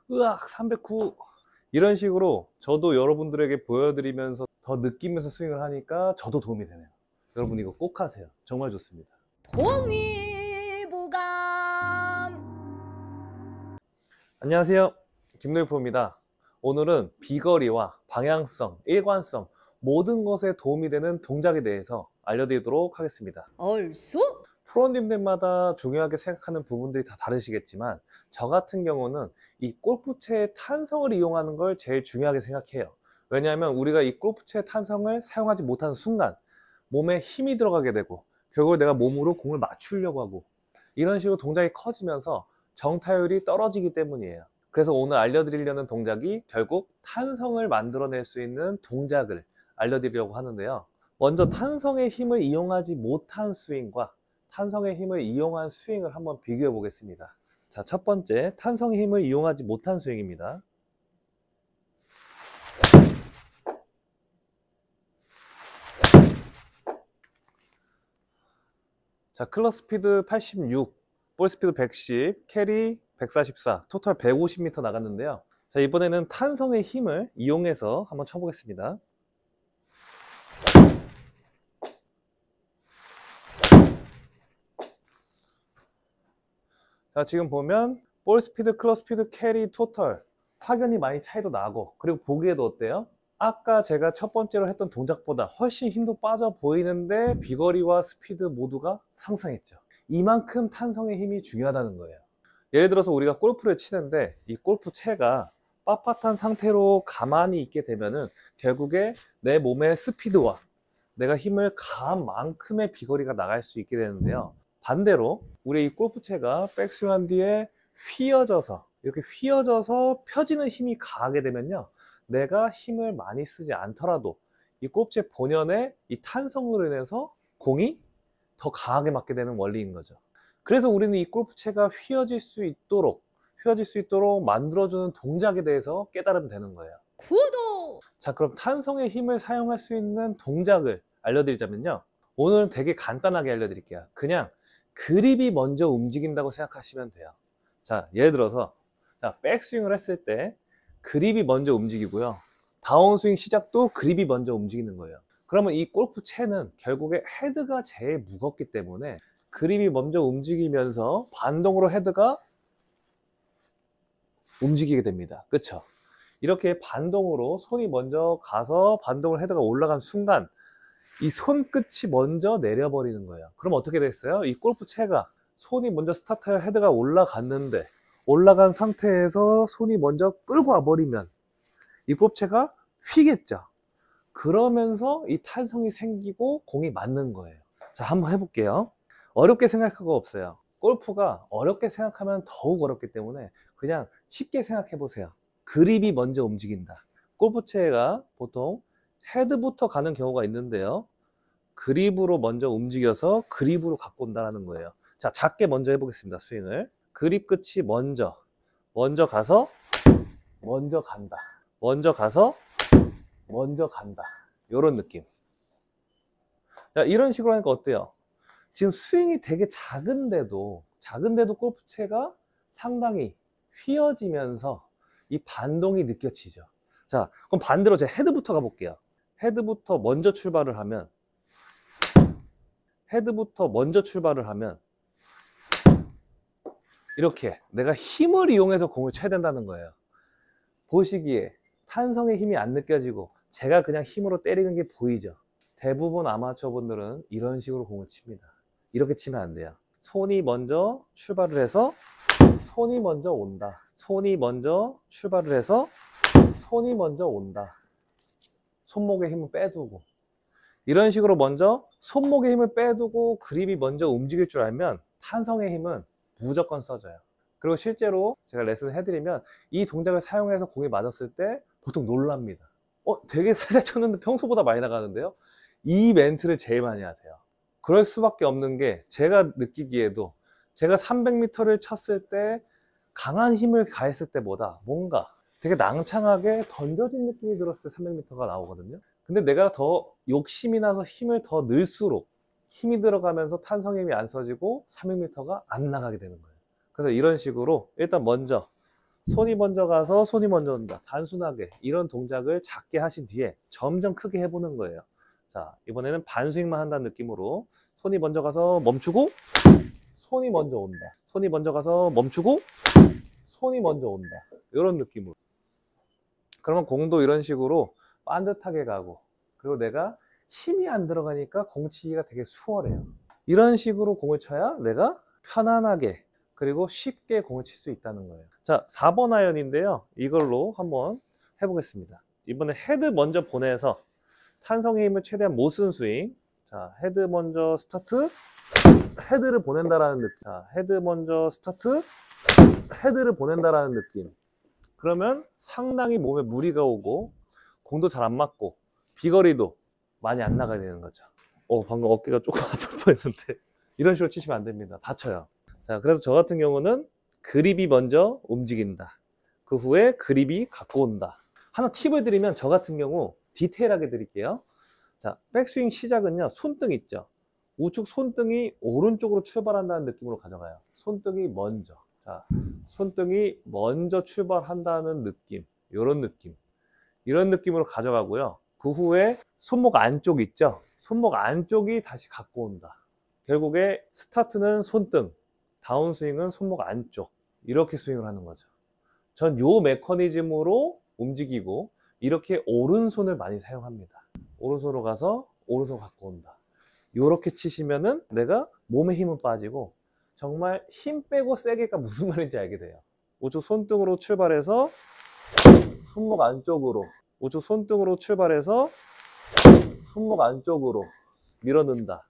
으악 309. 이런 식으로 저도 여러분들에게 보여드리면서 더 느끼면서 스윙을 하니까 저도 도움이 되네요. 여러분 이거 꼭 하세요. 정말 좋습니다. 동의보감. 안녕하세요, 김노일프로입니다. 오늘은 비거리와 방향성, 일관성 모든 것에 도움이 되는 동작에 대해서 알려드리도록 하겠습니다. 얼쑤. 프로님들마다 중요하게 생각하는 부분들이 다 다르시겠지만 저 같은 경우는 이 골프채의 탄성을 이용하는 걸 제일 중요하게 생각해요. 왜냐하면 우리가 이 골프채의 탄성을 사용하지 못하는 순간 몸에 힘이 들어가게 되고 결국 내가 몸으로 공을 맞추려고 하고 이런 식으로 동작이 커지면서 정타율이 떨어지기 때문이에요. 그래서 오늘 알려드리려는 동작이 결국 탄성을 만들어낼 수 있는 동작을 알려드리려고 하는데요. 먼저 탄성의 힘을 이용하지 못한 스윙과 탄성의 힘을 이용한 스윙을 한번 비교해 보겠습니다. 자, 첫 번째 탄성의 힘을 이용하지 못한 스윙입니다. 자, 클럽 스피드 86, 볼 스피드 110, 캐리 144, 토탈 150m 나갔는데요. 자, 이번에는 탄성의 힘을 이용해서 한번 쳐보겠습니다. 자, 지금 보면 볼 스피드, 클럽 스피드, 캐리, 토탈 확연히 많이 차이도 나고, 그리고 보기에도 어때요? 아까 제가 첫 번째로 했던 동작보다 훨씬 힘도 빠져 보이는데 비거리와 스피드 모두가 상승했죠. 이만큼 탄성의 힘이 중요하다는 거예요. 예를 들어서 우리가 골프를 치는데 이 골프채가 빳빳한 상태로 가만히 있게 되면은 결국에 내 몸의 스피드와 내가 힘을 가한 만큼의 비거리가 나갈 수 있게 되는데요. 반대로 우리 이 골프채가 백스윙한 뒤에 휘어져서 이렇게 휘어져서 펴지는 힘이 가하게 되면요, 내가 힘을 많이 쓰지 않더라도 이 골프채 본연의 이 탄성으로 인해서 공이 더 강하게 맞게 되는 원리인 거죠. 그래서 우리는 이 골프채가 휘어질 수 있도록 만들어주는 동작에 대해서 깨달으면 되는 거예요. 구독. 자, 그럼 탄성의 힘을 사용할 수 있는 동작을 알려드리자면요, 오늘은 되게 간단하게 알려드릴게요. 그냥 그립이 먼저 움직인다고 생각하시면 돼요. 자, 예를 들어서 백스윙을 했을 때 그립이 먼저 움직이고요, 다운스윙 시작도 그립이 먼저 움직이는 거예요. 그러면 이 골프채는 결국에 헤드가 제일 무겁기 때문에 그립이 먼저 움직이면서 반동으로 헤드가 움직이게 됩니다. 그쵸? 이렇게 반동으로 손이 먼저 가서 반동으로 헤드가 올라간 순간 이 손끝이 먼저 내려버리는 거예요. 그럼 어떻게 됐어요? 이 골프채가 손이 먼저 스타트하여 헤드가 올라갔는데 올라간 상태에서 손이 먼저 끌고 와버리면 이 골프채가 휘겠죠. 그러면서 이 탄성이 생기고 공이 맞는 거예요. 자, 한번 해볼게요. 어렵게 생각할 거 없어요. 골프가 어렵게 생각하면 더욱 어렵기 때문에 그냥 쉽게 생각해 보세요. 그립이 먼저 움직인다. 골프채가 보통 헤드부터 가는 경우가 있는데요, 그립으로 먼저 움직여서 그립으로 갖고 온다는 거예요. 자, 작게 먼저 해보겠습니다. 스윙을. 그립 끝이 먼저 가서 먼저 간다. 먼저 가서 먼저 간다. 요런 느낌. 자, 이런 식으로 하니까 어때요? 지금 스윙이 되게 작은데도 골프채가 상당히 휘어지면서 이 반동이 느껴지죠. 자, 그럼 반대로 제가 헤드부터 가볼게요. 헤드부터 먼저 출발을 하면 이렇게 내가 힘을 이용해서 공을 쳐야 된다는 거예요. 보시기에 탄성의 힘이 안 느껴지고 제가 그냥 힘으로 때리는 게 보이죠. 대부분 아마추어 분들은 이런 식으로 공을 칩니다. 이렇게 치면 안 돼요. 손이 먼저 출발을 해서 손이 먼저 온다. 손이 먼저 출발을 해서 손이 먼저 온다. 손목에 힘을 빼두고 이런 식으로 먼저 손목에 힘을 빼두고 그립이 먼저 움직일 줄 알면 탄성의 힘은 무조건 써져요. 그리고 실제로 제가 레슨을 해드리면 이 동작을 사용해서 공이 맞았을 때 보통 놀랍니다. 되게 살살 쳤는데 평소보다 많이 나가는데요? 이 멘트를 제일 많이 하세요. 그럴 수밖에 없는 게 제가 느끼기에도 제가 300m를 쳤을 때 강한 힘을 가했을 때보다 뭔가 되게 낭창하게 던져진 느낌이 들었을 때 300m가 나오거든요. 근데 내가 더 욕심이 나서 힘을 더 넣을수록 힘이 들어가면서 탄성 힘이 안 써지고 300m가 안 나가게 되는 거예요. 그래서 이런 식으로 일단 먼저 손이 먼저 가서 손이 먼저 온다. 단순하게 이런 동작을 작게 하신 뒤에 점점 크게 해보는 거예요. 자, 이번에는 반스윙만 한다는 느낌으로 손이 먼저 가서 멈추고 손이 먼저 온다. 손이 먼저 가서 멈추고 손이 먼저 온다. 이런 느낌으로. 그러면 공도 이런 식으로 반듯하게 가고, 그리고 내가 힘이 안 들어가니까 공 치기가 되게 수월해요. 이런 식으로 공을 쳐야 내가 편안하게 그리고 쉽게 공을 칠 수 있다는 거예요. 자, 4번 아이언인데요. 이걸로 한번 해보겠습니다. 이번에 헤드 먼저 보내서 탄성의 힘을 최대한 못 쓴 스윙. 자, 헤드 먼저 스타트, 헤드를 보낸다라는 느낌. 자, 헤드 먼저 스타트, 헤드를 보낸다라는 느낌. 그러면 상당히 몸에 무리가 오고 공도 잘 안 맞고 비거리도 많이 안 나가야 되는 거죠. 방금 어깨가 조금 아플 뻔했는데 이런 식으로 치시면 안 됩니다. 다쳐요. 자, 그래서 저 같은 경우는 그립이 먼저 움직인다. 그 후에 그립이 갖고 온다. 하나 팁을 드리면 저 같은 경우 디테일하게 드릴게요. 자, 백스윙 시작은요, 손등 있죠. 우측 손등이 오른쪽으로 출발한다는 느낌으로 가져가요. 손등이 먼저. 자, 손등이 먼저 출발한다는 느낌. 이런 느낌. 이런 느낌으로 가져가고요. 그 후에 손목 안쪽 있죠. 손목 안쪽이 다시 갖고 온다. 결국에 스타트는 손등, 다운스윙은 손목 안쪽. 이렇게 스윙을 하는 거죠. 전 요 메커니즘으로 움직이고 이렇게 오른손을 많이 사용합니다. 오른손으로 가서 오른손 갖고 온다. 이렇게 치시면은 내가 몸에 힘은 빠지고 정말 힘 빼고 세게가 무슨 말인지 알게 돼요. 우측 손등으로 출발해서 손목 안쪽으로, 우측 손등으로 출발해서 손목 안쪽으로 밀어넣는다.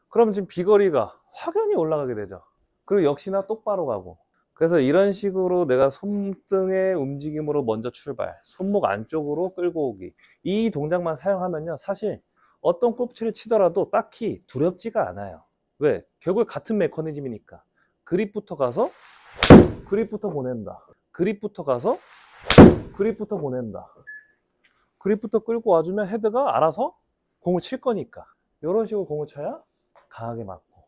그럼 지금 비거리가 확연히 올라가게 되죠. 그리고 역시나 똑바로 가고. 그래서 이런 식으로 내가 손등의 움직임으로 먼저 출발, 손목 안쪽으로 끌고 오기, 이 동작만 사용하면요, 사실 어떤 골프치를 치더라도 딱히 두렵지가 않아요. 왜? 결국 같은 메커니즘이니까. 그립부터 가서 그립부터 보낸다. 그립부터 가서 그립부터 보낸다. 그립부터 끌고 와주면 헤드가 알아서 공을 칠 거니까. 이런 식으로 공을 쳐야 강하게 맞고.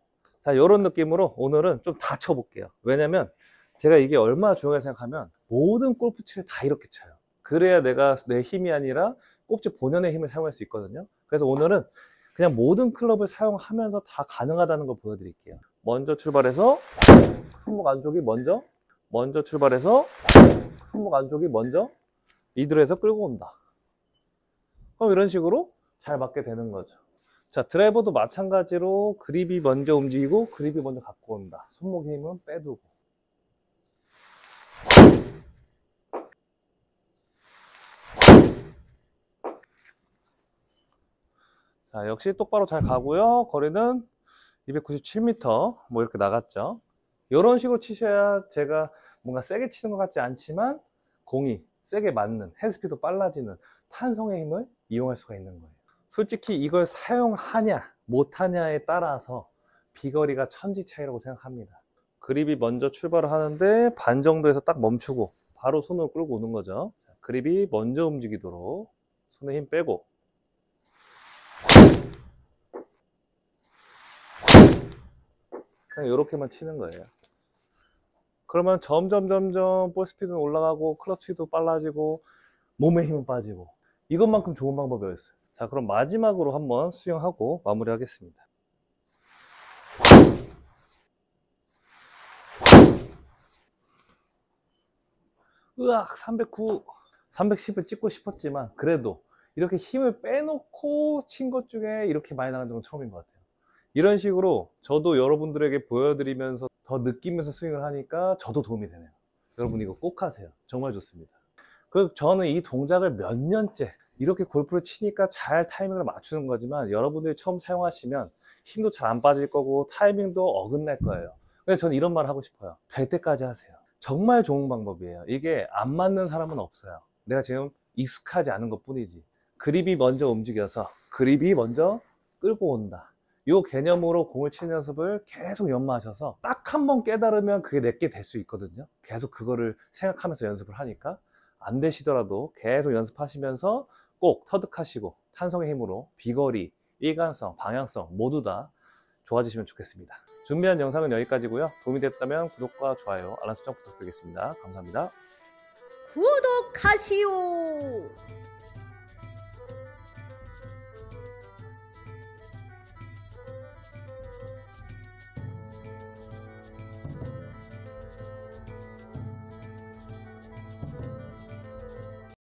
자, 이런 느낌으로 오늘은 좀 다 쳐볼게요. 왜냐면 제가 이게 얼마나 중요하게 생각하면 모든 골프치를 다 이렇게 쳐요. 그래야 내가 내 힘이 아니라 꼭지 본연의 힘을 사용할 수 있거든요. 그래서 오늘은 그냥 모든 클럽을 사용하면서 다 가능하다는 걸 보여드릴게요. 먼저 출발해서 손목 안쪽이 먼저 출발해서 손목 안쪽이 먼저 이들에서 끌고 온다. 그럼 이런 식으로 잘 맞게 되는 거죠. 자, 드라이버도 마찬가지로 그립이 먼저 움직이고 그립이 먼저 갖고 온다. 손목 힘은 빼두고. 자, 역시 똑바로 잘 가고요. 거리는 297m 뭐 이렇게 나갔죠. 이런 식으로 치셔야 제가 뭔가 세게 치는 것 같지 않지만 공이 세게 맞는, 헤드스피드 빨라지는 탄성의 힘을 이용할 수가 있는 거예요. 솔직히 이걸 사용하냐 못하냐에 따라서 비거리가 천지 차이라고 생각합니다. 그립이 먼저 출발을 하는데 반 정도에서 딱 멈추고 바로 손을 끌고 오는 거죠. 그립이 먼저 움직이도록 손에 힘 빼고, 그냥 이렇게만 치는 거예요. 그러면 점점 볼 스피드는 올라가고 클럽 스피드도 빨라지고 몸에 힘은 빠지고, 이것만큼 좋은 방법이 어딨어요. 자, 그럼 마지막으로 한번 수영하고 마무리 하겠습니다. 으악, 309, 310을 찍고 싶었지만 그래도 이렇게 힘을 빼놓고 친 것 중에 이렇게 많이 나간 적은 처음인 것 같아요. 이런 식으로 저도 여러분들에게 보여드리면서 더 느끼면서 스윙을 하니까 저도 도움이 되네요. 여러분 이거 꼭 하세요. 정말 좋습니다. 그리고 저는 이 동작을 몇 년째 이렇게 골프를 치니까 잘 타이밍을 맞추는 거지만 여러분들이 처음 사용하시면 힘도 잘 안 빠질 거고 타이밍도 어긋날 거예요. 그래서 저는 이런 말 하고 싶어요. 될 때까지 하세요. 정말 좋은 방법이에요. 이게 안 맞는 사람은 없어요. 내가 지금 익숙하지 않은 것 뿐이지. 그립이 먼저 움직여서 그립이 먼저 끌고 온다. 이 개념으로 공을 치는 연습을 계속 연마하셔서 딱 한 번 깨달으면 그게 내게 될 수 있거든요. 계속 그거를 생각하면서 연습을 하니까. 안 되시더라도 계속 연습하시면서 꼭 터득하시고 탄성의 힘으로 비거리, 일관성, 방향성 모두 다 좋아지시면 좋겠습니다. 준비한 영상은 여기까지고요. 도움이 됐다면 구독과 좋아요, 알람 설정 부탁드리겠습니다. 감사합니다. 구독하시오.